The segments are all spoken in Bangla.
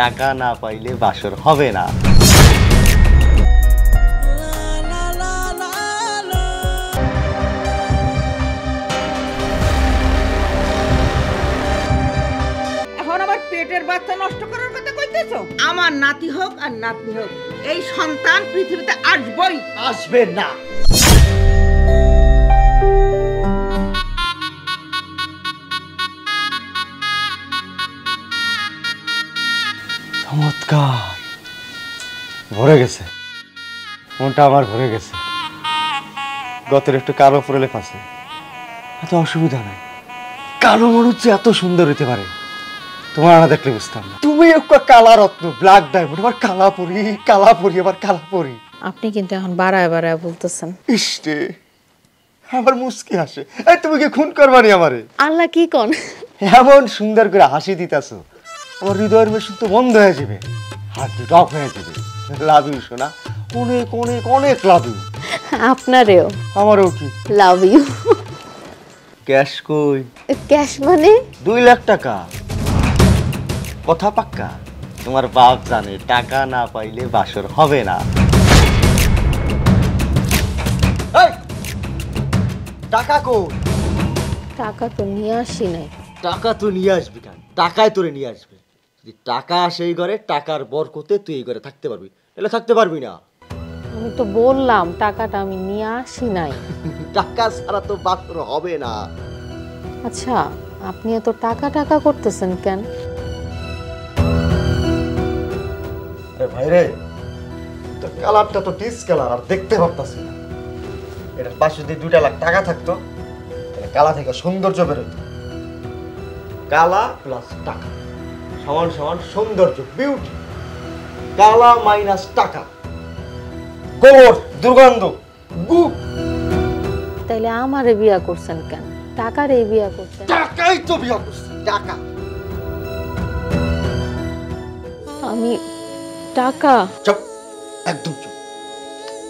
টাকা না পাইলে বাসর হবে না। এখন আবার পেটের বাচ্চা নষ্ট করার কথা কইতেছো? আমার নাতি হোক আর নাতনি হোক, এই সন্তান পৃথিবীতে আসবেই। আসবে না। চমৎকার, ভরে গেছে মনটা, আমার ভরে গেছে। গতের একটু কালো পরে লেখা আছে, এত অসুবিধা নাই। কালো মানুষ যে এত সুন্দর হইতে পারে তোমার না দেখলে বুঝতাম না। তুমি একটা কালা রত্ন, ব্ল্যাক ডায়মন্ড, আবার কালাপুরি কালাপুরি আবার কালাপুরি। আপনি কিন্তু এখন বাড়ায় বাড়ায় বলতেছেন। ইসরে আমার মুস্কি হাসে। এই তুমি কি খুন করবানি আমারে? আল্লাহ কি কোন এমন সুন্দর করে হাসি দিতাছো, আমার হৃদয়ের মেশিন তো বন্ধ হয়ে যাবে, হার্ট বিট অফ হয়ে যাবে। লাভ ইউ সোনা, অনেক অনেক অনেক লাভ ইউ। আপনারেও আমারও কি লাভ ইউ। ক্যাশ কই? ক্যাশ মানে 2 লাখ টাকা। কথা পাক্কা? তোমার বাপ জানে টাকা না পাইলে বাসর হবে না। এই, টাকা কই? টাকা তো নিয়ে আসি নাই। টাকা তো নিয়ে আসবি কেন? টাকায় তোরে নিয়ে আসবে। যদি টাকা আসে এই ঘরে, টাকার বরকতে তুই এই ঘরে থাকতে পারবি, এলে থাকতে পারবি না। আমি তো বললাম টাকাটা আমি নিয়ে আসি নাই। টাকা ছাড়া তো বাসর হবে না। আচ্ছা, আপনি এত টাকা টাকা করতেছেন কেন? ভাই রে, তো কালারটা তো ডিস কালার, আর দেখতে পারতাছি না। এটার পাশে যদি 2 লাখ টাকা থাকতো তাহলে কালা থেকে সৌন্দর্য বেরোতো। কালা প্লাস টাকা সমান সমান সৌন্দর্য, বিউটি। কালা মাইনাস টাকা, গোবর, দুর্গন্ধ, গু। তাইলে আমারে বিয়া করছেন কেন? টাকারে বিয়া করছেন। টাকাই তো বিয়া করছি, টাকা। আমি টাকা? চুপ, একদম চুপ।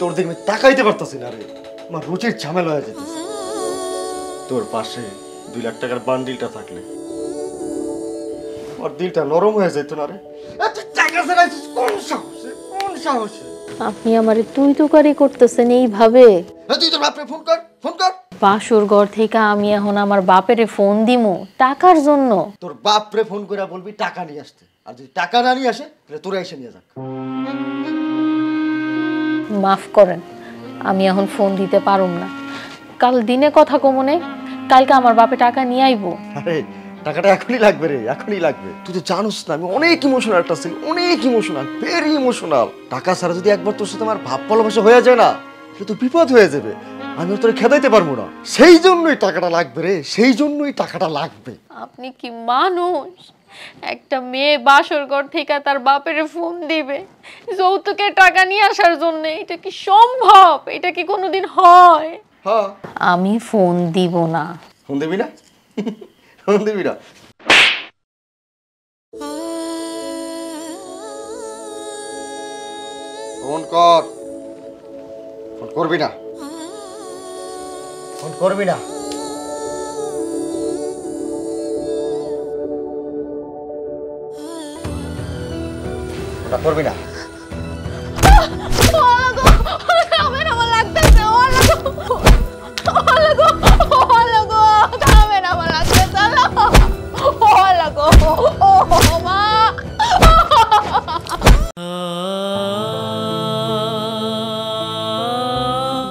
তোর দেখবে তাকাইতে পারতাছি না রে, আমার রুচির ঝামেলা হয়ে যেতেছে। তোর পাশে 2 লাখ টাকার বান্ডিলটা থাকলে আমার দিলটা নরম হয়ে যেত না রে। এত টাকা ছাড়াইছিস কোন সাহসে? কোন সাহসে? আপনি আমারে তুই তুকারি করতেছেন এইভাবে? তুই তোর বাপরে ফোন কর, ফোন কর। বাসুর ঘর থেকে আমি এখন আমার বাপেরে ফোন দিমু টাকার জন্য? তোর বাপরে ফোন করে বলবি টাকা নিয়ে আসতে, আর যদি টাকা না নিয়ে আসে তাহলে তোরা এসে নিয়ে যাক। মাফ করেন, আমি এখন ফোন দিতে পারুম না। কাল দিনে কথা কমনে, কালকে আমার বাপে টাকা নিয়ে আইবো। আরে টাকাটা এখনই লাগবে রে, এখনই লাগবে। তুই তো জানোস না আমি অনেক ইমোশনাল একটা ছেলে, অনেক ইমোশনাল, ভেরি ইমোশনাল। টাকা ছাড়া যদি একবার তোর সাথে আমার ভাব ভালোবাসা হয়ে যায় না, তাহলে তো বিপদ হয়ে যাবে। আমি তোরে খেদাইতে পারবো না, সেই জন্যই টাকাটা লাগবে রে, সেই জন্যই টাকাটা লাগবে। আপনি কি মানুষ? একটা মেয়ে বাসর ঘর থেকে তার বাপের ফোন দিবে যৌতুকে টাকা নিয়ে আসার জন্য? এটা কি সম্ভব? এটা কি কোনোদিন হয়? হ্যাঁ, আমি ফোন দিব না। ফোন দিবি না? ফোন দিবি না? ফোন কর। ফোন করবি না? ফোন করবি না? ওটা করবি না?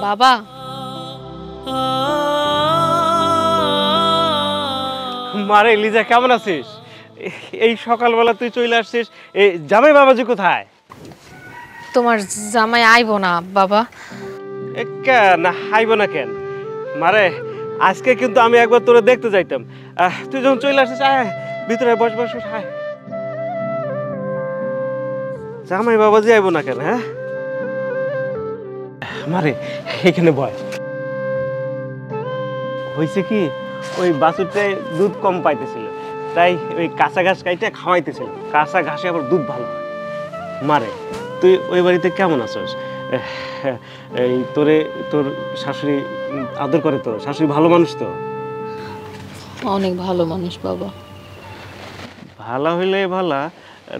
বাবা, মারে লিজা, কেমন আছিস? এই সকালবেলা তুই চলে আসছিস, এই জামাই বাবাজি কোথায়? তোমার জামাই আইবো না বাবা? কেন আইব না কেন? মারে আজকে কিন্তু আমি একবার তোরে দেখতে যাইতাম। তুই যখন চলে আসছিস, আয় ভিতরে বস বস, আয়। জামাই বাবাজি আইব না কেন? হ্যাঁ মারে, এখানে বয়। হয়েছে কি, ওই বাছুরটায় দুধ কম পাইতেছিল, তাই ওই কাঁচা ঘাস কাইটে খাওয়াইতেছিল। কাঁচা ঘাসে আবার দুধ ভালো হয়। মারে, তুই ওই বাড়িতে কেমন আছিস? এই তোর শাশুড়ি আদর করে তো? শাশুড়ি ভালো মানুষ তো? অনেক ভালো মানুষ বাবা। ভালো হইলে ভালা,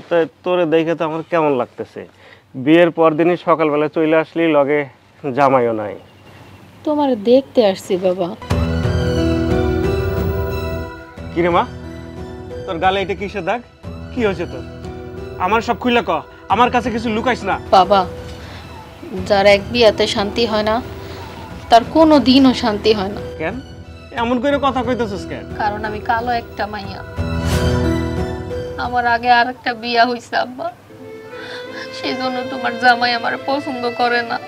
তা তোরে দেখে তো আমার কেমন লাগতেছে, বিয়ের পর দিনই সকালবেলা চলে আসলি, লগে জামাইও নাই। তোমার দেখতে আসছি বাবা। কিরে মা, তোর গালে এটা কিসের দাগ? কি হয়েছে তোর? আমার সব খুইলা ক, আমার কাছে কিছু লুকাইস না। বাবা, যার এক বিয়াতে শান্তি হয় না তার কোনো দিনও শান্তি হয় না। কেন এমন করে কথা কইতেছিস কেন? কারণ আমি কালো একটা মাইয়া। আমার আগে আর একটা বিয়া হইছে আব্বা, সেই জন্য তোমার জামাই আমার পছন্দ করে না।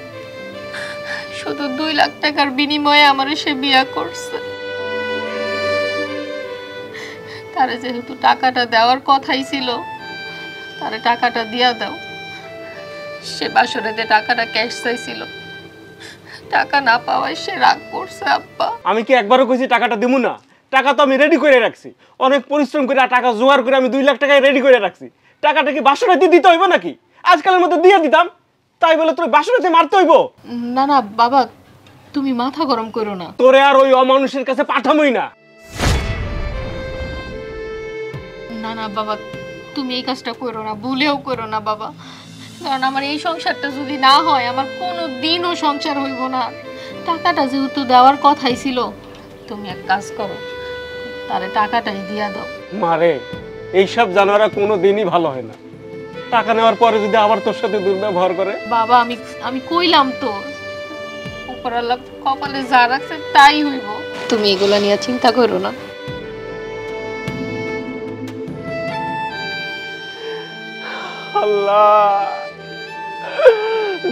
শুধু 2 লাখ টাকার বিনিময়ে আমার সে বিয়া করছে। তারে যেহেতু টাকাটা দেওয়ার কথাই ছিল, তারে টাকাটা দিয়া দাও। সে বাসরেতে টাকাটা ক্যাশ চাইছিল, টাকা না পাওয়ায় সে রাগ করছে আব্বা। আমি কি একবারও কইছি টাকাটা দিমু না? টাকা তো আমি রেডি করে রাখছি, অনেক পরিশ্রম করে টাকা জোগাড় করে আমি 2 লাখ টাকায় রেডি করে রাখছি। টাকাটা কি বাসরাতে দিতে হইব নাকি? আজকালের মধ্যে দিয়ে দিতাম, তাই বলে তোর বাসরাতে মারতে হইব? না না বাবা, তুমি মাথা গরম করো না। তোরে আর ওই অমানুষের কাছে পাঠামই না। না না বাবা, তুমি এই কাজটা করো না, ভুলেও করো না বাবা। কারণ আমার এই সংসারটা যদি না হয়, আমার কোনো দিনও সংসার হইব না। টাকাটা যেহেতু দেওয়ার কথাই ছিল, তুমি এক কাজ করো, তারে টাকাটাই দিয়া দাও। মারে, এইসব জানোয়ারা কোনো দিনই ভালো হয় না। টাকা নেওয়ার পরে যদি আবার তোর সাথে দুর্ব্যবহার করে। বাবা, আমি কইলাম তো, উপরাল্লাহ কপালে যা রাখছে তাই হইব। তুমি এগুলা নিয়ে চিন্তা করো না। আল্লাহ,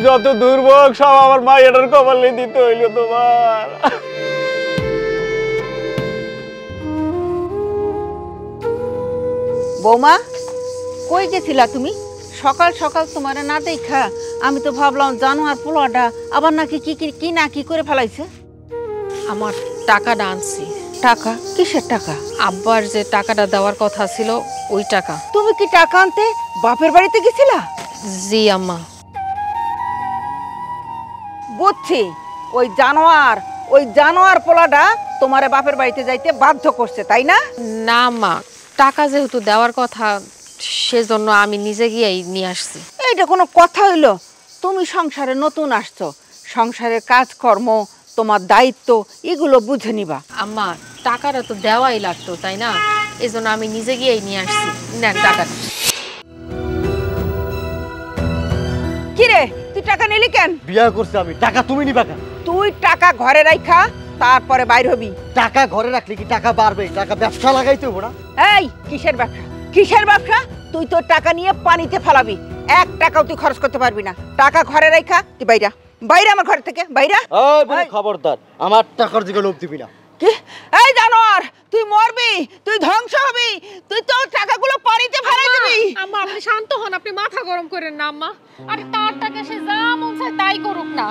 যত দুর্ভোগ সব আমার মায়ের কপালে দিতে হইল তোমার। বৌমা, কই গেছিলা তুমি? সকাল সকাল তোমার না দেখা আমি তো ভাবলাম জানোয়ার পোলাটা আবার নাকি কি না কি করে ফেলাইছে। আমার টাকাটা আনছি। টাকা? কিসের টাকা? আব্বার যে টাকাটা দেওয়ার কথা ছিল ওই টাকা। তুমি কি টাকা আনতে বাপের বাড়িতে গেছিলা? জি আম্মা। বুঝছি, ওই জানোয়ার পোলাটা তোমারে বাপের বাড়িতে যাইতে বাধ্য করছে, তাই না? না মা, টাকা যেহেতু দেওয়ার কথা, সেজন্য আমি নিজে গিয়েই নিয়ে আসছি। এইটা কোনো কথা হইলো? তুমি সংসারে নতুন আসছো, সংসারের কাজকর্ম, তোমার দায়িত্ব, এগুলো বুঝে নিবা। আম্মা, টাকাটা তো দেওয়াই লাগতো, তাই না? এজন্য আমি নিজে গিয়েই নিয়ে আসছি। নেন টাকাটা। কিরে, তুই টাকা নিলি কেন? বিয়া করছি আমি, টাকা তুমি নিবা কেন? তুই টাকা ঘরে রাখা, তারপরে বাইর হবি। টাকা ঘরে রাখলে কি টাকা বাড়বে? টাকা ব্যবসা লাগাইতে হবো না? এই কিসের ব্যবসা? কিসের ব্যবসা? তুই তোর টাকা নিয়ে পানিতে ফেলাবি, 1 টাকাও তুই খরচ করতে পারবি না। টাকা ঘরে রাখা, তুই বাইরা বাইরে, আমার ঘর থেকে বাইরা। ওই বলে খবরদার, আমার টাকার দিকে লোভ দিবি না। কি? এই জানোয়ার, তুই মরবি, তুই ধ্বংস হবি, তুই তোর টাকাগুলো পানিতে ফেলাই দিবি। আম্মা, আপনি শান্ত হন, আপনি মাথা গরম করেন না আম্মা। আরে তার টাকা সে যা মন চায় তাই করুক না,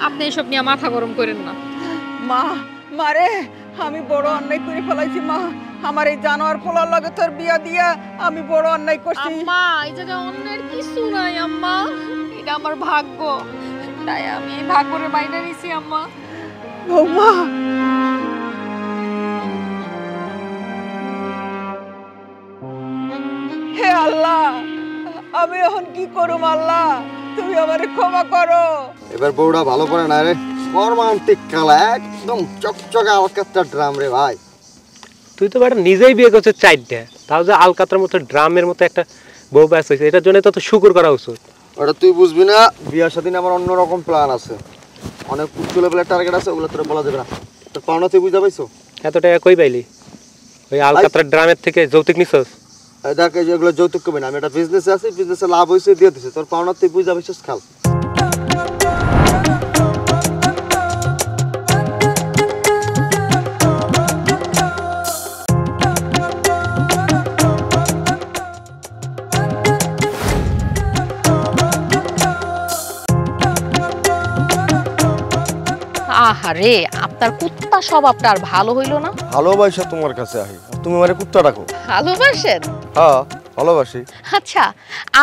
আপনি এসব নিয়ে মাথা গরম করেন না। মা, মারে, আমি বড় অন্যায় করে ফেলাইছি মা। আমার এই জানোয়ার পোলার লগে তোর বিয়া দিয়া আমি বড় অন্যায় করছি। আম্মা, এই জায়গায় অন্যের কিছু নাই আম্মা, এটা আমার ভাগ্য, তাই আমি এই ভাগ্যের বাইরে নিছি আম্মা। বৌমা, হে আল্লাহ, আমি এখন কি করুম? আল্লাহ, তুমি আমারে ক্ষমা করো। এবার বউটা ভালো করে না রে, রোমান্টিক কালা, একদম চকচকে আলকাতরা ড্রাম রে ভাই। তুই তো বেটা নিজেই বিয়ে করছিস 4টা, তাও যে আলকাতরার মতো ড্রামের মতো একটা বউ ব্যাস হয়েছে, এটার জন্য তো শুকুর করা উচিত। ওটা তুই বুঝবি না, বিয়ার সাথে আমার অন্যরকম প্ল্যান আছে, অনেক উচ্চ লেভেলের টার্গেট আছে, ওগুলো তোরা বলা যাবে না। তোর পাওনা তুই বুঝতে পাইছো? এত টাকা কই পাইলি? ওই আলকাতরার ড্রামের থেকে যৌতুক নিছস? দেখ, এগুলো যৌতুক কবে না, আমি একটা বিজনেসে আছি, বিজনেসে লাভ হয়েছে দিয়ে দিছে। তোর পাওনা তুই বুঝতে পাইছিস, খাল। আহারে, আপনার কুত্তা স্বভাবটা আর ভালো হইল না। ভালোবাসা তোমার কাছে আহি, তুমি আমারে কুত্তা রাখো। ভালোবাসেন? হ্যাঁ, ভালোবাসি। আচ্ছা,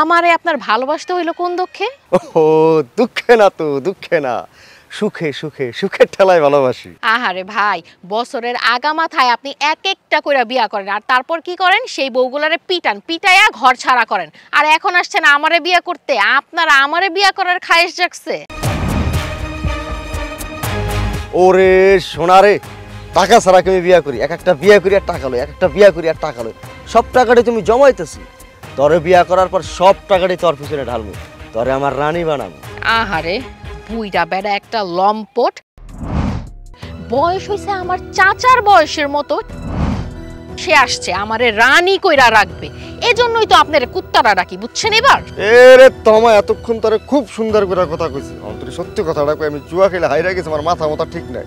আমারে আপনার ভালোবাসতে হইলো কোন দুঃখে? ও দুঃখে না, তো দুঃখে না, সুখে সুখে সুখের ঠেলায় ভালোবাসি। আহারে ভাই, বছরের আগা মাথায় আপনি এক একটা করে বিয়া করেন, আর তারপর কি করেন, সেই বউগুলারে পিটাইয়া ঘর ছাড়া করেন। আর এখন আসছেন আমারে বিয়া করতে। আপনারা আমারে বিয়া করার খায়েশ জাগছে? ওরে সোনারে, টাকা ছাড়া আমি বিয়া করি, এক একটা বিয়া করি আর টাকা লই, এক একটা বিয়া করি আর টাকা লই, সব টাকাটাই তুমি জমাইতেছি। তোরে বিয়া করার পর সব টাকাটাই তোর পিছনে ঢালবো, তোরে আমার রানী বানাবো। আহারে বুইড়া বেড়া একটা লম্পট, বয়স হইছে আমার চাচার বয়সের মতো, সে আসছে আমারে রানী কইরা রাখবে। এজন্যই তো আপনার কুত্তারা ডাকি, বুঝছেন? এবার এরে তোমায় এতক্ষণ তোরে খুব সুন্দর করে কথা কইছি, অন্তরে সত্যি কথাটা কই, আমি জুয়া খেলে হাইরা গেছি, আমার মাথা ঠিক নাই।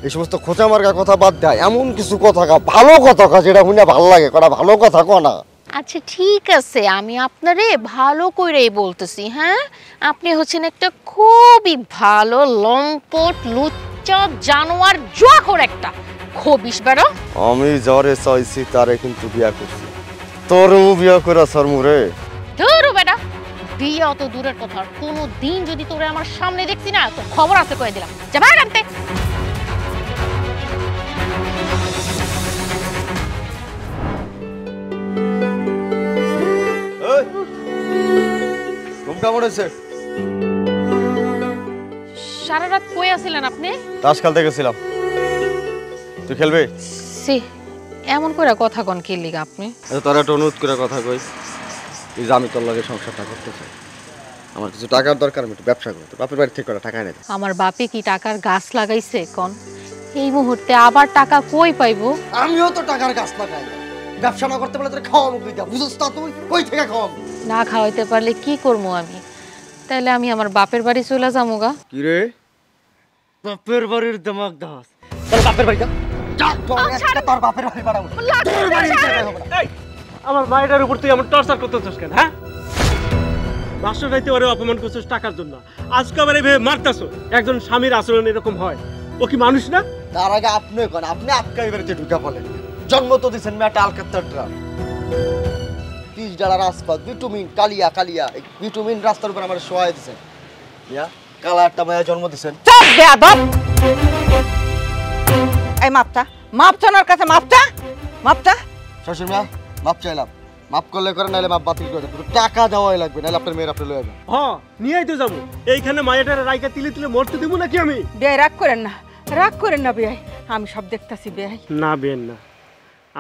এই সমস্ত খোঁচা মার্কা কথা বাদ দেয়, এমন কিছু কথা কা, ভালো কথা কা, যেটা শুনে ভালো লাগে, কটা ভালো কথা কো না। আচ্ছা ঠিক আছে, আমি আপনারে ভালো কইরাই বলতেছি। হ্যাঁ, আপনি হচ্ছেন একটা খুবই ভালো লম্পট লুচ্চা জানোয়ার জুয়াখোর একটা খবিস বেড়া। আমি যারে চাইছি তারে কিন্তু বিয়া করছি, তোরও বিয়া করা সরমুরে। ধুরু বেটা, বিয়ে অত দূরের কথা, কোনো দিন যদি তোরে আমার সামনে দেখছি না, তো খবর আছে কয়ে দিলাম। যা ভাই আনতে। কেমন হয়েছে? সারা রাত কই আছিলেন আপনি? তাস খেলতে গেছিলাম। তুই খেলবে? সি, এমন করে কথা কন কি লিগা আপনি? তোর একটা অনুরোধ করে কথা কই, এই যে আমি তোর লগে সংসারটা করতে চাই, আমার কিছু টাকার দরকার, আমি একটু ব্যবসা করতে, বাপের বাড়ি থেকে টাকা এনে দে। আমার বাপে কি টাকার গাছ লাগাইছে কোন? এই মুহূর্তে আবার টাকা কই পাইবো? আমিও তো টাকার গাছ লাগাই, ব্যবসা না করতে পারলে তোর খাওয়াবো কই দা, বুঝছ না? তুই কই থেকে খাওয়াবো? না খাওয়াইতে পারলে কি করবো আমি? তাইলে আমি আমার বাপের বাড়ি চলে যাবো গা। কি রে, বাপের বাড়ির দিমাগ দাস? তোর বাপের বাড়ি যা, যা তোর একটা তোর বাপের বাড়ি বাড়াবো। তোর বাড়ি যাবে না। এই, আমার মায়ের উপর তুই আমার টর্চার করতেছিস কেন? হ্যাঁ, বাসর রাইতে ওরে অপমান করছিস টাকার জন্য, আজকে আবার এইভাবে মারতাছো। একজন স্বামীর আচরণ এরকম হয়? ও কি মানুষ না? তার আগে আপনি কোন, আপনি আটকাই বাড়িতে ঢুকে বলেন, জন্ম তো দিয়েছেন মেটা আলকাত্তার ড্রাম, $30 আসপাত, ভিটামিন কালিয়া কালিয়া, এই ভিটামিন রাস্তার উপর আমার শোয়াই দিয়েছেন, ইয়া কালা একটা মায়া জন্ম দিয়েছেন। চুপ বেয়াদব! এই মাপ চানোর কাছে মাপটা। শ্বশুর মিয়া, মাপ চাইলাম, মাপ করলে করে, নাহলে মাপ বাতিল করে দেবো, টাকা দেওয়াই লাগবে, নাহলে আপনার মেয়ের আপনি লয়ে যাবেন। হ্যাঁ, নিয়েই তো যাবো। এইখানে মায়েটারে রাইকা তিলে তিলে মরতে দিব নাকি আমি? বেয়াই রাগ করেন না বেয়াই, আমি সব দেখতাছি বেয়াই। না বেন না,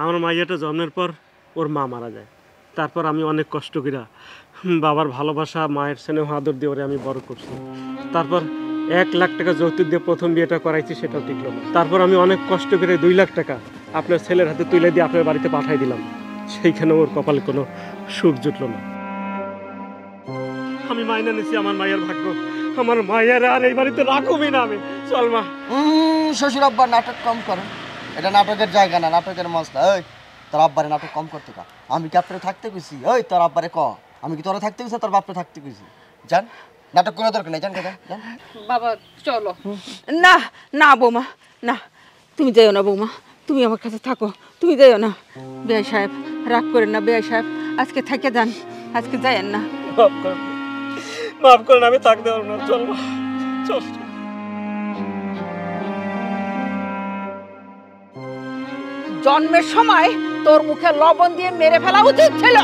আমার মাইয়াটা জন্মের পর ওর মা মারা যায়, তারপর আমি অনেক কষ্ট কইরা বাবার ভালোবাসা, মায়ের স্নেহ আদর দিয়ে ওরে আমি বড় করছি। তারপর 1 লাখ টাকা যৌতুক দিয়ে প্রথম বিয়েটা করাইছি, সেটাও টিকলো না। তারপর আমি অনেক কষ্ট করে 2 লাখ টাকা আপনার ছেলের হাতে তুলে দিয়ে আপনার বাড়িতে পাঠাই দিলাম, সেইখানে ওর কপালে কোনো সুখ জুটলো না। আমি মাইনা নিছি আমার মায়ের ভাগ্য, আমার মায়ের আর এই বাড়িতে রাখবই না আমি। চল মা। শ্বশুর আব্বার নাটক কম করেন, এটা নাটকের জায়গা না, নাটকের মশলা। ওই তোর আব্বারে নাটক কম করতে কা, আমি কি আপনারে থাকতে কইছি? ওই তোর আব্বারে ক, আমি কি তোরা থাকতে কইছি, তোর বাপরে থাকতে কইছি? জান, নাটক কোনো দরকার নেই, জান কেন? বাবা চলো। না বৌমা, না, তুমি যাইও না বৌমা, তুমি আমার কাছে থাকো, তুমি যাইও না। বেয়াই সাহেব রাগ করেন না, বেয়াই সাহেব আজকে থেকে যান, আজকে যাইয়েন না। মাফ করেন, আমি থাকতে পারবো না। চল মা, চল। জন্মের সময় তোর মুখে লবণ দিয়ে মেরে ফেলা উচিত ছিল।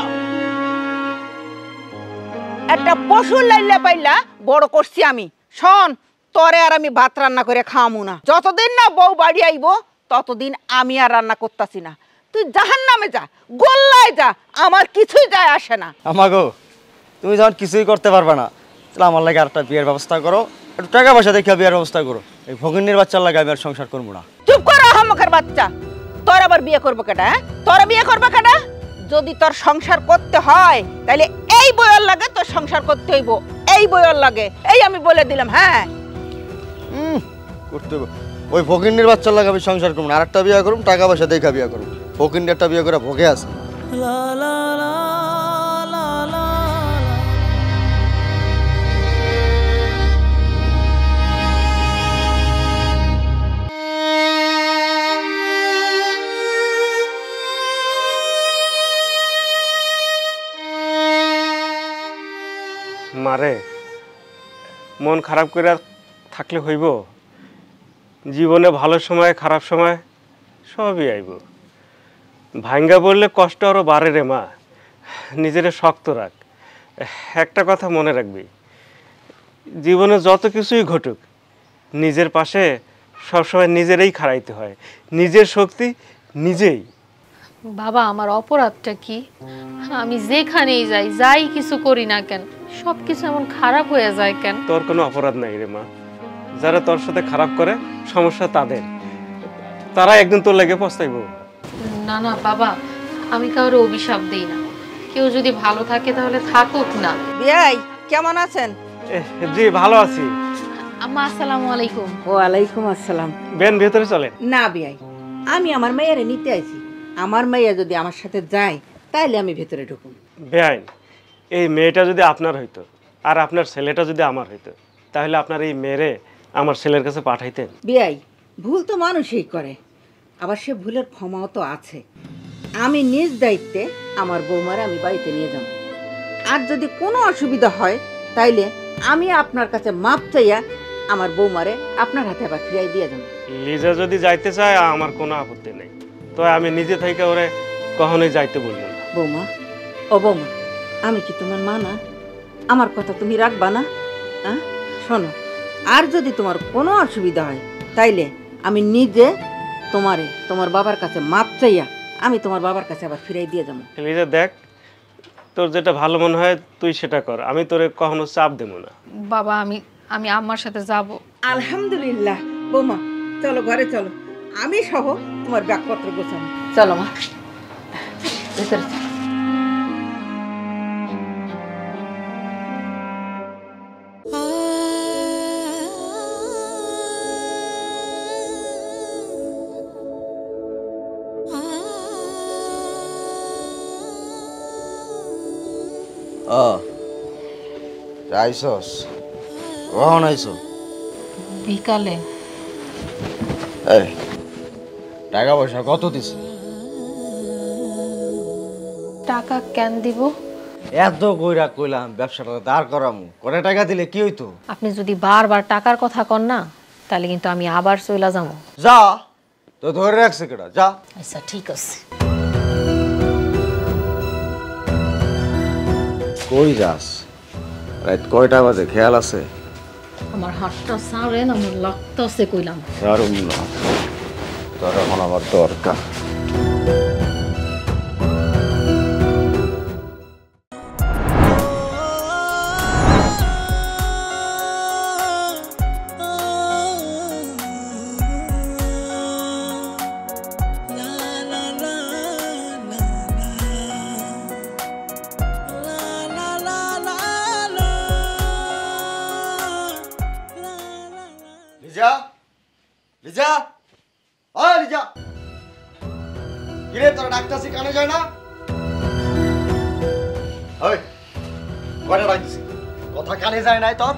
একটা পশুর লাইলা পাইলা বড় করছি আমি। শোন, তোরে আর আমি ভাত রান্না করে খাওয়ামু না, যতদিন না বউ বাড়ি আইবো ততদিন আমি আর রান্না করতাছি না। তুই জাহান্নামে যা, গোল্লায় যা, আমার কিছুই যায় আসে না। আমাগো, তুমি যখন কিছুই করতে পারবে না, তাহলে আমার লাগে আরেকটা বিয়ের ব্যবস্থা করো, একটু টাকা পয়সা দেখে বিয়ের ব্যবস্থা করো। এই ভগিনীর বাচ্চার লাগে আমি আর সংসার করবো না। চুপ করো হামুখের বাচ্চা, তোর আবার বিয়ে করবো কেডা? তোর বিয়ে করবো কেডা? যদি তোর সংসার করতে হয় তাহলে এই বইয়ের লাগে তোর সংসার করতে হইব, এই বইয়ের লাগে, এই আমি বলে দিলাম। হ্যাঁ, করতে হবে। ওই ভগিনীর বাচ্চার লাগে আমি সংসার করবো না, আরেকটা বিয়ে করুম, টাকা পয়সা দেখা বিয়ে করুম। ভগিনীর একটা বিয়ে করে ভোগে আছে। মারে, মন খারাপ করে আর থাকলে হইব? জীবনে ভালো সময় খারাপ সময় সবই আইব। ভাঙ্গা বললে কষ্ট আরও বাড়ে রে মা। নিজেরে শক্ত রাখ। একটা কথা মনে রাখবি, জীবনে যত কিছুই ঘটুক নিজের পাশে সবসময় নিজেরই খাড়াইতে হয়। নিজের শক্তি নিজেই। বাবা আমার অপরাধটা কি? আমি যেখানেই যাই, যাই কিছু করি না কেন, সব কিছু এমন খারাপ হয়ে যায় কেন? তোর কোনো অপরাধ নাই রে মা। যারা তোর সাথে খারাপ করে সমস্যা তাদের, তারা একদিন তোর লেগে পস্তাইব। না না বাবা, আমি কারো অভিশাপ দেই না। কেউ যদি ভালো থাকে তাহলে থাকুক না। বিয়াই কেমন আছেন? জি ভালো আছি। আম্মা আসসালামু আলাইকুম। ওয়ালাইকুম আসসালাম। বেন ভেতরে চলেন। না বিয়াই, আমি আমার মেয়েরে নিতে আইছি। আমার মেয়ে যদি আমার সাথে যায় তাইলে আমি ভেতরে ঢুকুন। বেআইন, এই মেয়েটা যদি আপনার হইতো আর আপনার ছেলেটা যদি আমার হইতো, তাহলে আপনার এই মেয়েরে আমার ছেলের কাছে পাঠাইতেন? বিয়াই, ভুল তো মানুষই করে, আবার সে ভুলের ক্ষমাও তো আছে। আমি নিজ দায়িত্বে আমার বৌমারে আমি বাড়িতে নিয়ে যাব। আর যদি কোনো অসুবিধা হয় তাইলে আমি আপনার কাছে মাপ চাইয়া আমার বৌমারে আপনার হাতে আবার ফিরাই দিয়ে যাব। লিজা যদি যাইতে চায় আমার কোনো আপত্তি নেই, তো আমি নিজে থেকে ওরে কখনোই যাইতে বলবো না। বৌমা, ও বৌমা, আমি কি তোমার মা না? আমার কথা তুমি রাখবা না? হ্যাঁ, শোনো, আর যদি তোমার কোনো অসুবিধা হয় তাইলে আমি নিজে তোমারে তোমার বাবার কাছে মাপ চাইয়া আমি তোমার বাবার কাছে আবার ফিরাই দিয়ে যাবো। লিজা দেখ, তোর যেটা ভালো মনে হয় তুই সেটা কর, আমি তোরে কখনো চাপ দেবো না। বাবা আমি আম্মার সাথে যাব। আলহামদুলিল্লাহ। বৌমা চলো ঘরে চলো, আমি সহ তোমার ব্যাগপত্র গোছাবো। চলো মা, ভেতরে চলো। আইসস কখন আইসো? বিকালে। এই টাকা পয়সা কত দিছে? টাকা কেন দিব? এত কইরা কইলাম ব্যবসাটা দাঁড় করামু, করে টাকা দিলে কি হইতো? আপনি যদি বারবার টাকার কথা কন না, তাহলে কিন্তু আমি আবার চইলা যাবো। যা, তো ধরে রাখছে কেডা? যা। আচ্ছা ঠিক আছে। কই যাস? রাত কয়টা বাজে খেয়াল আছে? আমার হাতটা সারেন, আমার লাগতেছে কইলাম। সারুম না, তোর এখন আমার দরকার। লিজা, লিজা, ও লিজা, কিরে তোর ডাক্তারছি কানে যায় না? ওই কয়টা ডাকছি, কথা কানে যায় নাই তোর?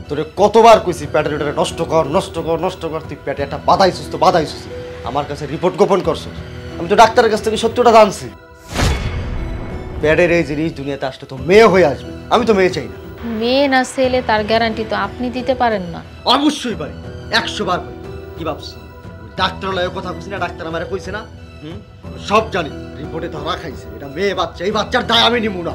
তোরে কতবার কইছি পেটের ভিতরে নষ্ট কর নষ্ট কর নষ্ট কর, তুই পেটে একটা বাধাইছিস তো বাধাইছিস। আমার কাছে রিপোর্ট গোপন করছিস। আমি তো ডাক্তারের কাছ থেকে সত্যিটা জানছি। পেটের এই জিনিস দুনিয়াতে আসলে তো মেয়ে হয়ে আসবে, আমি তো মেয়ে চাই না। মেয়ে না ছেলে তার গ্যারান্টি তো আপনি দিতে পারেন না। অবশ্যই পারি, 100 বার পারি। কি ভাবছো ডাক্তার লয় কথা কইছি না? ডাক্তার আমারে কইছে না? সব জানি, রিপোর্টে ধরা খাইছে। এটা মেয়ে বাচ্চা, এই বাচ্চার দায় আমি নিব না।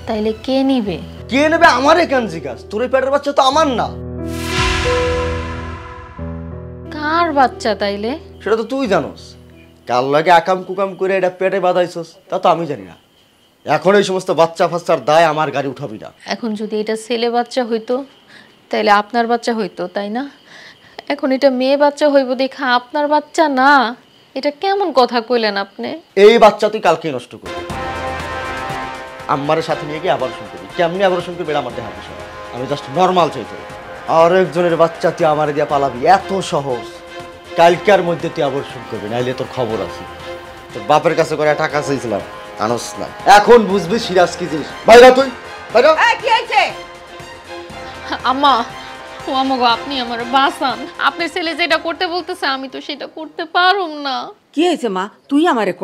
তাইলে কে নিবে? কে নেবে? আমারে কেন জিজ্ঞাস? তোর এই পেটের বাচ্চা তো আমার না। কার বাচ্চা তাইলে? সেটা তো তুই জানোস। কাল লাগে আকাম কুকাম করে এটা পেটে বাঁধাইছস তা তো আমি জানি না। এখন এই সমস্ত বাচ্চা ফাচ্চার দায় আমার গাড়ি উঠাবি না। এখন যদি এটা ছেলে বাচ্চা হইতো তাইলে আপনার বাচ্চা হইতো, তাই না? এখন এটা মেয়ে বাচ্চা হইব দেখা আপনার বাচ্চা না, এটা কেমন কথা কইলেন আপনি? এই বাচ্চা তুই কালকেই নষ্ট করবি। আম্মারের সাথে নিয়ে গিয়ে আবার শুন করবি। কেমনি আবার শুন করবি? এটা আমার দেখাবি সব। আমি জাস্ট নর্মাল চাইতে। আর একজনের বাচ্চা তুই আমারে দিয়ে পালাবি, এত সহজ? কালকার মধ্যে তুই আবার শুন করবি, নাইলে তোর খবর আছে। তোর বাপের কাছে করে টাকা চাইছিলাম, আনস না। এখন বুঝবি সিরাজ কি জিনিস। বাইরা তুই, বাইরা। কি হয়েছে? আম্মা, ও আম্মা গো, আপনি আমার বাঁচান। আপনার ছেলে যেটা করতে বলতেছে আমি তো সেটা করতে পারুম না। কি হয়েছে মা? তুই আমারে ক।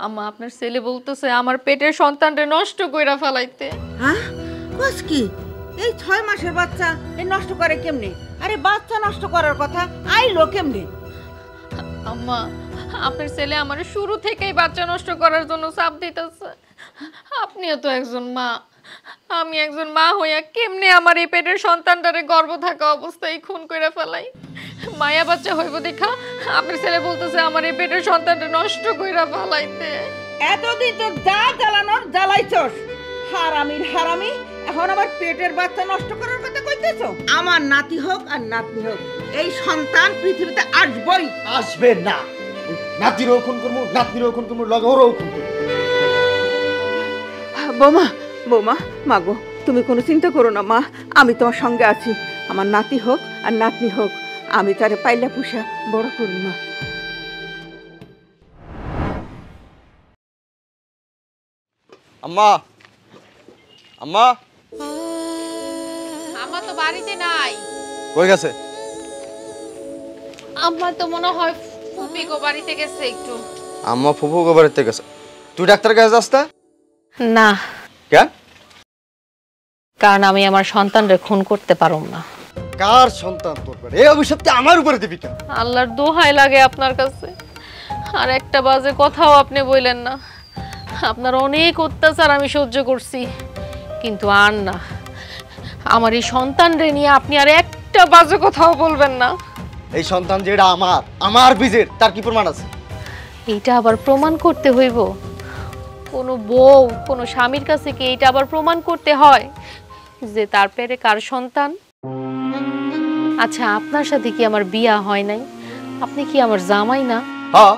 আম্মা, আপনার ছেলে বলতেছে আমার পেটের সন্তানটা নষ্ট কইরা ফেলাইতে। হ্যাঁ, কস কি? এই 6 মাসের বাচ্চা এই নষ্ট করে কেমনে? আরে বাচ্চা নষ্ট করার কথা আইলো কেমনে? আম্মা, আপনার ছেলে আমার শুরু থেকেই বাচ্চা নষ্ট করার জন্য চাপ দিতেছে। আপনিও তো একজন মা, আমি একজন মা হইয়া কেমনে আমার এই পেটের সন্তানটারে গর্ভ থাকা অবস্থায় খুন করে ফেলাই? মায়া বাচ্চা হইব দেখা আপনার ছেলে বলতেছে আমার এই পেটের সন্তানটা নষ্ট কইরা ফেলাইতে। এতদিন তো যা জ্বালানোর জ্বালাইছস, হারামির হারামি, এখন আবার পেটের বাচ্চা নষ্ট করার কথা কইতেছ? আমার নাতি হোক আর নাতনি হোক, এই সন্তান পৃথিবীতে আসবই। আসবে না। নাতিরও খুন করবো, নাতনিরও খুন করবো, লগরও খুন করবো। বৌমা, বৌমা, মাগো, তুমি কোনো চিন্তা করো না মা, আমি তোমার সঙ্গে আছি। আমার নাতি হোক আর নাতনি হোক, আমি তারে পাইলা পুষা বড় করব মা। আম্মা, আম্মা, আমার তো বাড়িতে নাই। কই গেছে? আমার তো মনে হয় ফুপি গো বাড়িতে গেছে একটু। আম্মা ফুফু গোবরেতে গেছে। তুই ডাক্তার কাছে যাস তা? না, কেন? কারণ আমি আমার সন্তানরে খুন করতে পারুম না। কার সন্তান তোর করে? এই অভিশাপটা আমার উপরে দিবি কেন? আল্লাহর দোহাই লাগে আপনার কাছে, আর একটা বাজে কথাও আপনি বললেন না। আপনার অনেক অত্যাচার আমি সহ্য করছি, কিন্তু আর না, আমার এই সন্তানরে নিয়ে আপনি আর একটা বাজে কথাও বলবেন না। এই সন্তান যেটা আমার বীজের, তার কি প্রমাণ আছে? এইটা আবার প্রমাণ করতে হইব? কোনো বউ কোনো স্বামীর কাছে কি এইটা আবার প্রমাণ করতে হয় যে তার পেটে কার সন্তান? আচ্ছা, আপনার সাথে কি আমার বিয়া হয় নাই? আপনি কি আমার জামাই না? হ্যাঁ,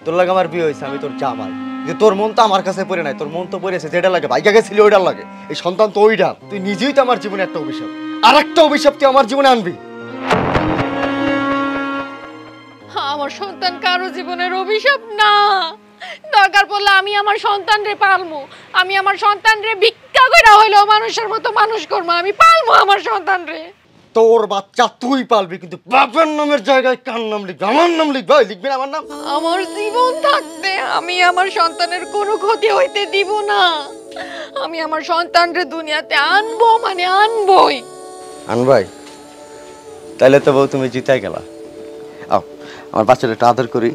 তোর লাগে আমার বিয়ে হয়েছে, আমি তোর জামাই। যে তোর মন তো আমার কাছে পড়ে নাই, তোর মন তো পড়েছে যেটা লাগে ভাইয়া গেছিল ওইটার লাগে। এই সন্তান তো ওইটা। তুই নিজেই তো আমার জীবনে একটা অভিশাপ, আর একটা অভিশাপ তুই আমার জীবনে আনবি। আমার সন্তান কারো জীবনের অভিশাপ না। দরকার পড়লে আমি আমার সন্তানরে পালমু, আমি আমার সন্তানরে ভিক্ষা করে হইলেও মানুষের মতো মানুষ করবো, আমি পালমু আমার সন্তানরে। তোর বাচ্চা তুই পালবি, কিন্তু বাপের নামের জায়গায় কার নাম লিখবি? আমার নাম লিখবি? লিখবি না আমার নাম? আমার জীবন থাকতে আমি আমার সন্তানের কোনো ক্ষতি হইতে দিব না। আমি আমার সন্তানরে দুনিয়াতে আনবো, মানে আনবই। আনবাই? তাইলে তো বউ তুমি জিতাই গেলা। আও, আমার বাচ্চাটা একটু আদর করি।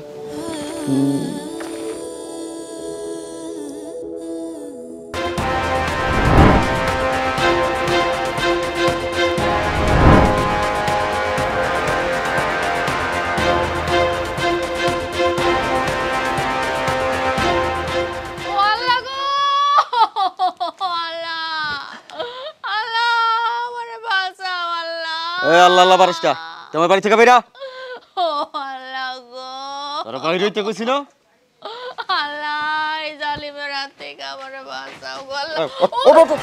ও আল্লাহ গো, আল্লাহ, আল্লাহ, আমারে বাঁচাও আল্লাহ। এ আল্লাহ আল্লাহ বারিশটা, তোমার বাড়ি থেকে বেরা। ও আল্লাহ গো, তোরা বাইরে হইতে কইছি না? আল্লাহ, এই জালিমের হাত থেকে আমারে বাঁচাও গো আল্লাহ। ওঠ, ওঠ, ওঠ।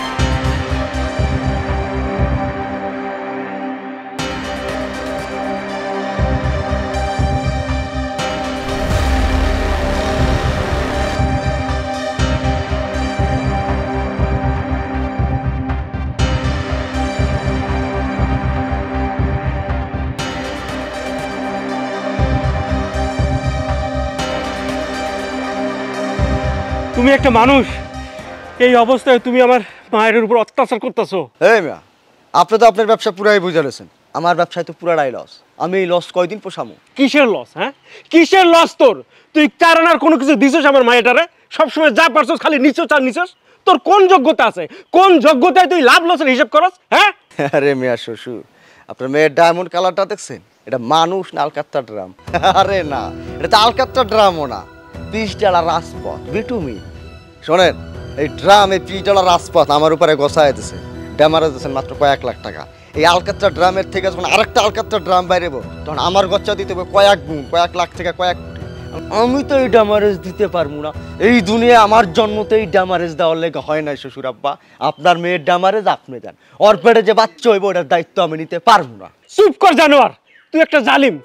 তুমি একটা মানুষ, এই অবস্থায় তুমি আমার মায়ের উপর অত্যাচার করতেছো। এই মিয়া, আপনি তো আপনার ব্যবসা পুরাই বুঝে লেছেন। আমার ব্যবসায় তো পুরাটাই লস। আমি এই লস কয়দিন পোষামো? কিসের লস? হ্যাঁ, কিসের লস তোর? তুই কারণার কোনো কিছু দিছস আমার মায়েটারে? সবসময় যা পারছস খালি নিচস আর নিচস। তোর কোন যোগ্যতা আছে? কোন যোগ্যতায় তুই লাভ লসের হিসাব করস? হ্যাঁ, আরে মিয়া শ্বশুর, আপনার মেয়ের ডায়মন্ড কালারটা দেখছেন? এটা মানুষ না আলকাত্তা ড্রাম? আরে না, এটা তো আলকাত্তা ড্রামও না, পিচডালা রাজপথ। বিটুমি শোনেন, এই ড্রাম, এই পিচডালা রাজপথ আমার উপরে গোছায় দিছে, ড্যামারে দিয়েছেন মাত্র কয়েক লাখ টাকা। এই আলকাত্তা ড্রামের থেকে যখন আরেকটা আলকাত্তা ড্রাম বাইরেবো, তখন আমার গচ্চা দিতে হবে কয়েক গুণ, কয়েক লাখ থেকে কয়েক কোটি। আমি তো এই ড্যামারেজ দিতে পারবো না। এই দুনিয়ায় আমার জন্মতেই ড্যামারেজ দেওয়ার লেগে হয় নাই শ্বশুর আব্বা। আপনার মেয়ের ড্যামারেজ আপনি দেন, ওর পেটে যে বাচ্চা হইব ওটার দায়িত্ব আমি নিতে পারবো না। চুপ কর জানোয়ার, তুই একটা জালিম।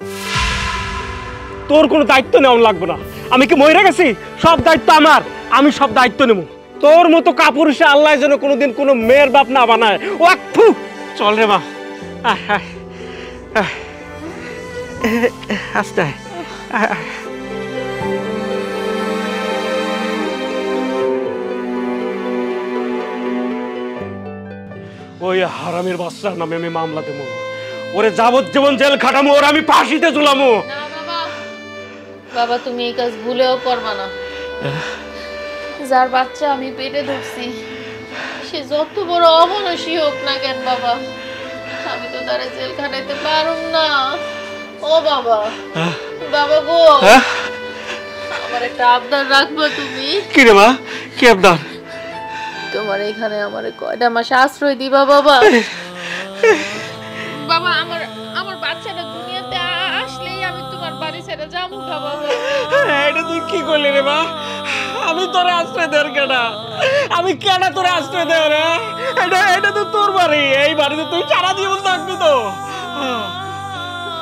তোর কোনো দায়িত্ব নেওয়া লাগবে না। আমি কি মরে গেছি? সব দায়িত্ব আমার, আমি সব দায়িত্ব নেব। তোর মতো কাপুরুষে আল্লাহ যেন কোনোদিন কোনো মেয়ের বাপ না বানায়। ও ফু, চল রে মা, আস্তে আয়। ওই হারামের বাচ্চার নামে আমি মামলা দেবো, ওরে যাবজ্জীবন জেল খাটামো, ওর আমি ফাঁসিতে ঝুলামো। না বাবা, বাবা তুমি এই কাজ ভুলেও করবা না। যার বাচ্চা আমি পেটে ধরছি সে যত বড় অমানুষী হোক না কেন বাবা, আমি তো তারা জেল খাটাইতে পারুম না। ও বাবা, বাবা গো, আমার একটা আবদার রাখবো তুমি। কি রে মা, কি আবদার? তোমার এখানে আমার কয়টা মাস আশ্রয় দিবা বাবা। বাবা আমার আমার বাচ্চাটা দুনিয়াতে আসলেই আমি তোমার বাড়ি ছেড়ে যাবো বাবা। এটা তুই কি করলি রে মা? আমি তোরে আশ্রয় দেওয়ার কেনা, আমি কেন তোরে আশ্রয় দেওয়ার? এটা তো তোর বাড়ি, এই বাড়িতে তুই সারা জীবন থাকবি তো।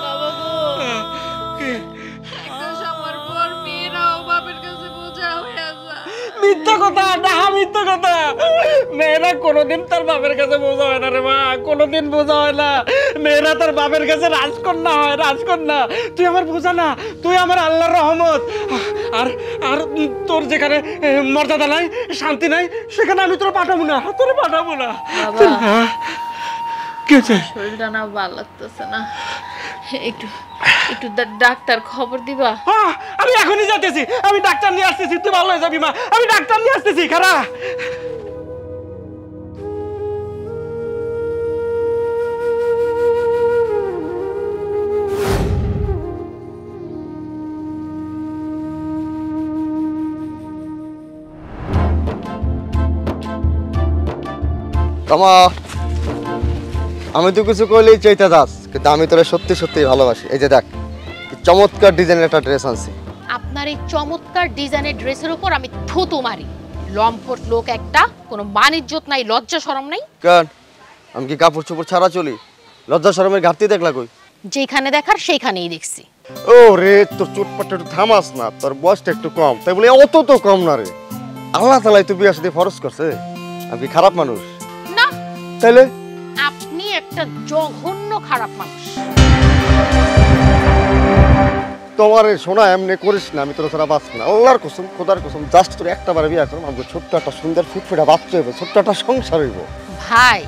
বাবা গো, একটা সময় পর মেয়েরাও বাপের কাছে বোঝা হয়ে যায়। মিথ্যা কথা না, মিথ্যা কথা। মেয়েরা কোনোদিন তার বাপের কাছে বোঝা হয় না রে মা, কোনোদিন বোঝা হয় না। মেয়েরা তার বাপের কাছে রাজকন্যা হয়, রাজকন্যা। তুই আমার বোঝা না, তুই আমার আল্লাহর রহমত। আর আর তোর যেখানে মর্যাদা নাই, শান্তি নাই, সেখানে আমি তোর পাঠাবো না, তোর পাঠাবো না। কি হয়েছে? শরীরটা না ভালো লাগতেছে না, একটু একটু ডাক্তার খবর দিবা? আমি এখনই যাইতেছি, আমি ডাক্তার নিয়ে আসতেছি, তুই ভালো হয়ে যাবি মা, আমি ডাক্তার নিয়ে আসতেছি। খারা তোমা, আমি তো কিছু কইলেই চাইতে দাস, কিন্তু আমি তোরা সত্যি সত্যি ভালোবাসি। এই যে দেখ, চমৎকার ডিজাইনের একটা ড্রেস আনছি। আপনার এই চমৎকার ডিজাইনের ড্রেসের উপর আমি থুতু মারি। লম্পট লোক একটা, কোনো মান ইজ্জত নাই, লজ্জা শরম নাই। কেন, আমি কি কাপড় চোপড় ছাড়া চলি? লজ্জা শরমের ঘাটতি দেখলা কই? যেখানে দেখার সেইখানেই দেখছি। ও রে, তোর চোটপাটটা একটু থামাস না, তোর বয়সটা একটু কম, তাই বলে অত তো কম না রে। আল্লাহ তাআলাই তো বিয়ে সাথে ফরজ করছে, আমি কি খারাপ মানুষ? না, তাইলে আপনি একটা জঘন্য খারাপ মানুষ। তোমার সোনা এমনি করিস না, আমি তোর ছাড়া বাঁচব না। আল্লাহর কসম, খোদার কসম, জাস্ট তোর একটা বার বিয়ে করো, আমাকে ছোট্ট একটা সুন্দর ফুটফুটে বাচ্চা হইব, ছোট্ট একটা সংসার হইব। ভাই,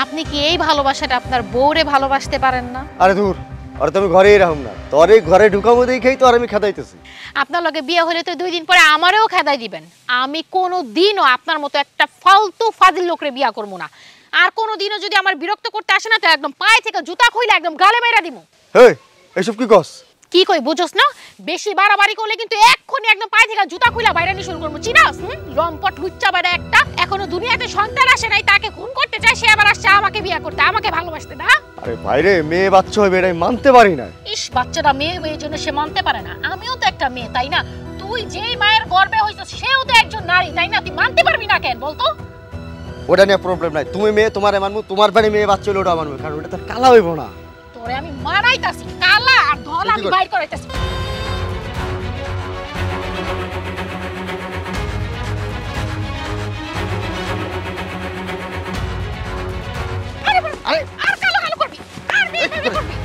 আপনি কি এই ভালোবাসাটা আপনার বউরে ভালোবাসতে পারেন না? আরে দূর, আরে তুমি ঘরেই রাখুম না, তোর এই ঘরে ঢুকাবো দেখেই তো আর আমি খেদাইতেছি। আপনার লগে বিয়ে হলে তো 2 দিন পরে আমারেও খেদাই দিবেন। আমি কোনো দিনও আপনার মতো একটা ফালতু ফাজিল লোকরে বিয়া করবো না। আর কোনো দিনও যদি আমার বিরক্ত করতে আসে না, তো একদম পায়ে থেকে জুতা খুইলা একদম গালে মেরা দিমু। হেই, এসব কি কস? কি কই বুঝছস না? বেশি বাড়াবাড়ি করলে কিন্তু এক্ষুনি একদম পায়ে থেকে জুতা খুইলা বাইরে নিয়ে শুরু করবো। চিনাস? লম্পট লুচ্চা বাইরে একটা, এখনো দুনিয়াতে সন্তান আসে নাই, তাকে খুন করতে চায়, সে আবার আসছে আমাকে বিয়ে করতে, আমাকে ভালোবাসতে। না আরে বাইরে মেয়ে বাচ্চা হইবে, এটাই মানতে পারি না। ইস, বাচ্চাটা মেয়ে হয়ে জন্য সে মানতে পারে না। আমিও তো একটা মেয়ে, তাই না? তুই যেই মায়ের গর্ভে হইছস সেও তো একজন নারী, তাই না? তুই মানতে পারবি না কেন বলতো? ওটা নিয়ে প্রবলেম নাই, তুমি মেয়ে তোমারে মানবো, তোমার বাড়ি মেয়ে বাচ্চা হলে ওটা মানবো, কারণ ওটা তো কালা হইব না। তোরে আমি মারাইতাছি, কালা আর ধল আমি বাইর করাইতাছি। আরে আর কালো কালো করবি, আর মেয়ে মেয়ে করবি।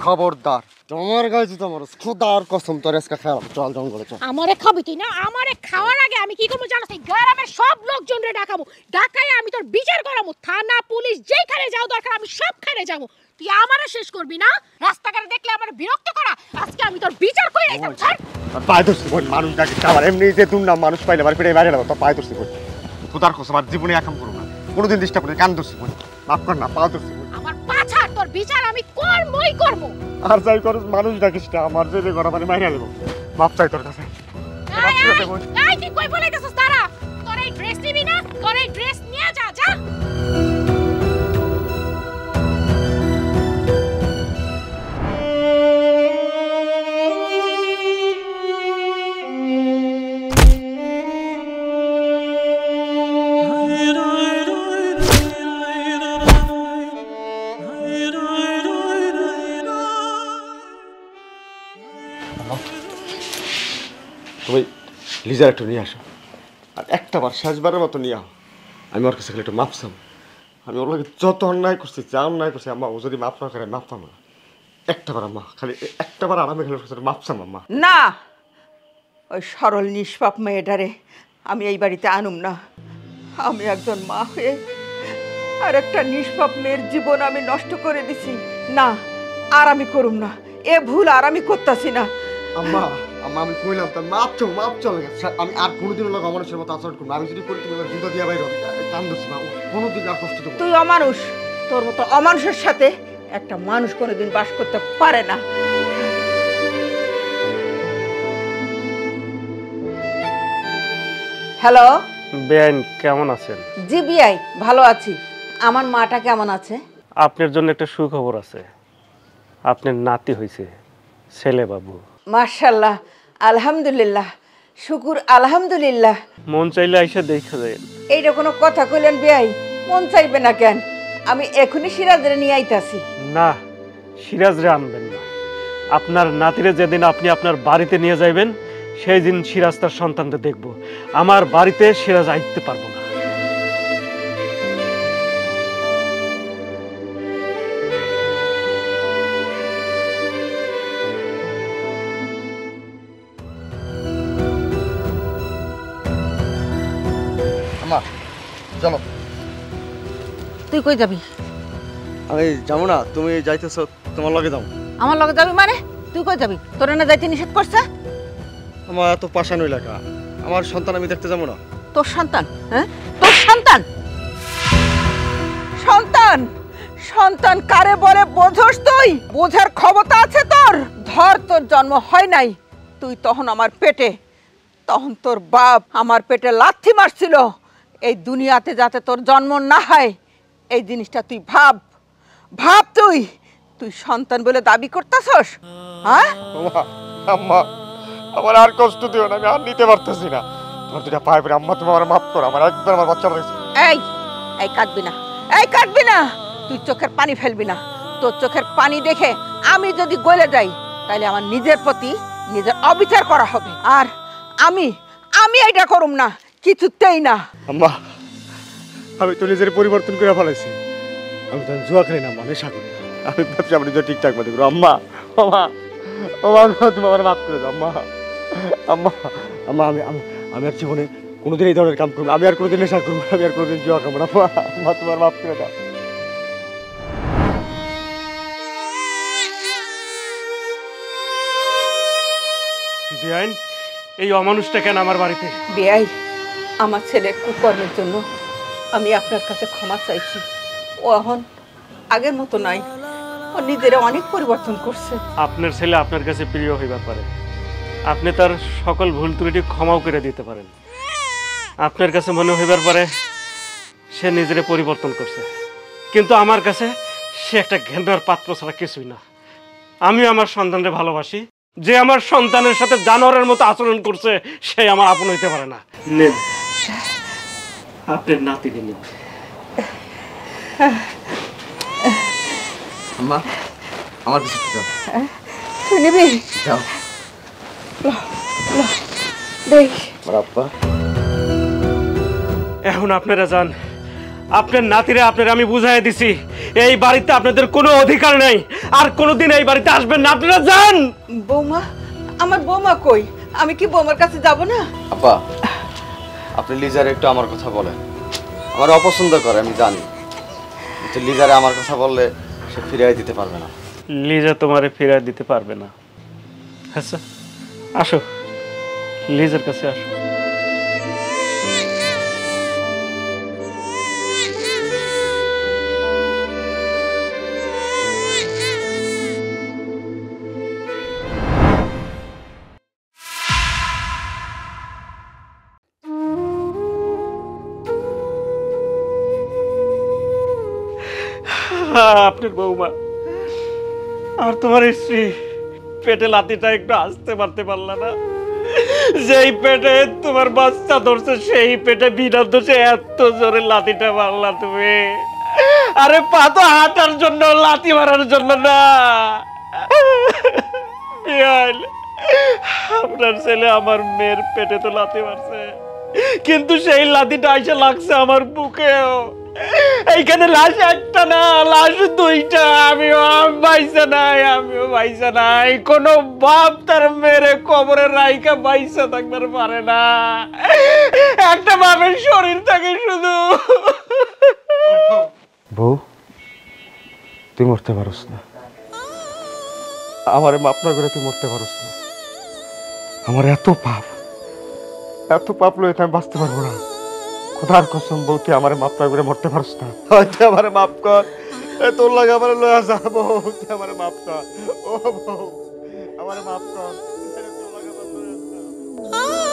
খবরদার, তোমার গায়ে জুতা মারো, খোদার কসম, তোর আজকে খেলাম। চল জঙ্গলে চল। আমারে খাবি তুই না? আমারে খাওয়ার আগে আমি কি করবো জানো? এই গ্রামের সব লোকজনরে ডাকাবো, ডাকায় আমি তোর বিচার করাবো। থানা পুলিশ যেখানে যাও দরকার আমি সবখানে যাবো। তুই আমারে শেষ করবি না? রাস্তাঘাটে দেখলে আমার বিরক্ত করা, আজকে আমি তোর বিচার করে রাখতাম। ছাড়। আর পায়ে ধরছি বোন, মানুষ ডাকে খাবার, এমনি যে দুর্নাম মানুষ পাইলে আমার পেটে বাইরে তো পায়ে ধরছি বোন। খোদার কসম, আর জীবনে একাম করবো না, কোনোদিন ডিস্টার্ব করে কান ধরছি বোন, মাফ কর না, পা ধরছি বোন। আমার পা ছাড়, তোর বিচার আমি করবই করবো। আর যাই করস মানুষ ডাকিস না, আমার জেলে ঘর মানে মাইরা দেবো, মাফ চাই তোর কাছে। এই তুই কই বলাইতেছস? তারা তোর এই ড্রেস নিবি না? তোর এই ড্রেস নিয়ে যা, যা। তুমি লিজার একটু নিয়ে আসো, আর একটা বার শেষবারের মতো নিয়ে আও। আমি ওর কাছে একটু মাপ চাম। আমি ওর লাগে যত অন্যায় করছি, যা অন্যায় করছি, আম্মা ও যদি মাপ না করে মাপ পাবো না। একটা বার আম্মা, খালি একটা বার আরামে খেলে মাপ চাম আম্মা। না, ওই সরল নিষ্পাপ মেয়েটারে আমি এই বাড়িতে আনুম না। আমি একজন মা হয়ে আর একটা নিষ্পাপ মেয়ের জীবন আমি নষ্ট করে দিছি। না, আর আমি করুম না, এ ভুল আর আমি করতেছি না। আম্মা আম্মা আমি কইলাম তার মাপ চলে গেছে। আমি আর কোনোদিন লোক অমানুষের মতো আচরণ করবো। আমি যদি করি তুমি এবার জুতো দিয়ে বাইরে কান ধরছি মা, কোনোদিন আর কষ্ট দেবো। তুই অমানুষ, তোর মতো অমানুষের সাথে একটা মানুষ কোনোদিন বাস করতে পারে না। হ্যালো বেআইন কেমন আছেন? জি বিআই, ভালো আছি। আমার মাটা কেমন আছে? আপনার জন্য একটা সুখবর আছে, আপনার নাতি হয়েছে, ছেলে বাবু। মাশাআল্লাহ, আলহামদুলিল্লাহ, শুকুর আলহামদুলিল্লাহ। মন চাইলে আইসা দেখা যায়। এইটা কোনো কথা কইলেন বিআই? মন চাইবে না কেন? আমি এখনই সিরাজের নিয়ে আইতাছি। না, সিরাজরে আনবেন না। আপনার নাতিরে যেদিন আপনি আপনার বাড়িতে নিয়ে যাইবেন, সেই দিন সিরাজ তার সন্তানদের দেখব। আমার বাড়িতে সিরাজ আইতে পারবো না। আম্মা চলো। তুই কই যাবি? আমি যাবো না, তুমি যাইতেছো, তোমার লগে যাও। আমার লগে যাবি মানে? তুই কই যাবি? তোর না যাইতে নিষেধ করছে? আমার এত পাশানো এলাকা, আমার সন্তান আমি দেখতে যাবো না। তোর সন্তান? হ্যাঁ, তোর সন্তান? সন্তান সন্তান কারে বলে বোঝস তুই? বোঝার ক্ষমতা আছে তোর? ধর, তোর জন্ম হয় নাই, তুই তখন আমার পেটে, তখন তোর বাপ আমার পেটে লাথি মারছিল। এই দুনিয়াতে যাতে তোর জন্ম না হয়, এই জিনিসটা তুই ভাব। ভাব, তুই তুই সন্তান বলে দাবি করতেছস? হ্যাঁ আম্মা আম্মা আমার আর কষ্ট দিও না, আমি আর নিতে পারতেছি না। তোমার দুটা পায়ে পড়ে আম্মা, তুমি আমার মাফ করো। আমার একবার আমার বাচ্চা রয়েছে। এই এই কাঁদবি না, এই কাঁদবি না। তুই চোখের পানি ফেলবি না। তোর চোখের পানি দেখে আমি যদি গলে যাই, তাহলে আমার নিজের প্রতি নিজের অবিচার করা হবে। আর আমি আমি এটা করুম না, কিছুতেই না। আম্মা আমি তো নিজের পরিবর্তন করে ফেলেছি। আমি তো জুয়া খেলি না, নেশা করি। আমি ভাবছি আমি নিজে ঠিকঠাক মতো করো। আম্মা আম্মা আম্মা তুমি আমার মাফ করে দাও। আম্মা আম্মা আম্মা আমি আমি আমি আর জীবনে কোনোদিন এই ধরনের কাম করবো। আমি আর কোনোদিন নেশা করবো, আমি আর কোনোদিন জুয়া খাবো না। আম্মা তোমার মাফ করে দাও। বেআইন, এই অমানুষটা কেন আমার বাড়িতে? বেআই, আমার ছেলের কুকর্মের জন্য আমি আপনার কাছে ক্ষমা চাইছি। ও এখন আগের মতো নাই, ও নিজেরা অনেক পরিবর্তন করছে। আপনার ছেলে আপনার কাছে প্রিয় হইবার পারে, আপনি তার সকল ভুল ত্রুটি ক্ষমাও করে দিতে পারেন। আপনার কাছে মনে হইবার পারে সে নিজেরে পরিবর্তন করছে, কিন্তু আমার কাছে সে একটা ঘেন্নার পাত্র ছাড়া কিছুই না। আমি আমার সন্তানকে ভালোবাসি। যে আমার সন্তানের সাথে জানোয়ারের মতো আচরণ করছে, সে আমার আপন হইতে পারে না। নেন, আপনার নাতিকে নিন। আম্মা আমার কিছু দাও। তুই নিবি? দাও। দেখ, আব্বা এখন আপনারা যান। আপনার নাতিরে আপনারা আমি বুঝাই দিছি, এই বাড়িতে আপনাদের কোনো অধিকার নেই। আর কোনোদিন এই বাড়িতে আসবেন না, আপনারা যান। বৌমা, আমার বৌমা কই? আমি কি বৌমার কাছে যাব না? আব্বা আপনি লিজারে একটু আমার কথা বলেন। আমার অপছন্দ করে আমি জানি, কিন্তু লিজারে আমার কথা বললে সে ফিরিয়ে দিতে পারবে না। লিজা তোমারে ফিরিয়ে দিতে পারবে না। আচ্ছা আসো, লিজার কাছে আসো। আপনার বৌমা আর তোমার স্ত্রী পেটে লাথিটা একটু আসতে পারতে পারলা না? যেই পেটে তোমার বাচ্চা ধরছে, সেই পেটে বিনা দোষে এত জোরে লাথিটা মারলা তুমি। আরে পা তো হাঁটার জন্য, লাথি মারার জন্য না। আপনার ছেলে আমার মেয়ের পেটে তো লাথি মারছে, কিন্তু সেই লাথিটা এসে লাগছে আমার বুকেও। এইখানে লাশ একটা না, লাশ দুইটা। আমিও বাইসা নাই, আমিও বাইসা নাই। কোনো বাপ তার মেরে কবরে রাইকা বাইসা থাকবার পারে না। একটা বাপের শরীর থাকে শুধু। বউ, তুই মরতে পারস না। আমারে মাপ না করে তুই মরতে পারস না। আমার এত পাপ লইতে আমি বাঁচতে পারবো না। খোদার কসম বউ, তুই আমারে মাপ না করে মরতে পারস না। হয়তো আমারে মাপ কর, তোর লাগে আমারে লয়া যা বউ, তুই আমারে মাপ কর। ও বউ, আমারে মাপ কর, তোর লাগে আমারে লয়া যা।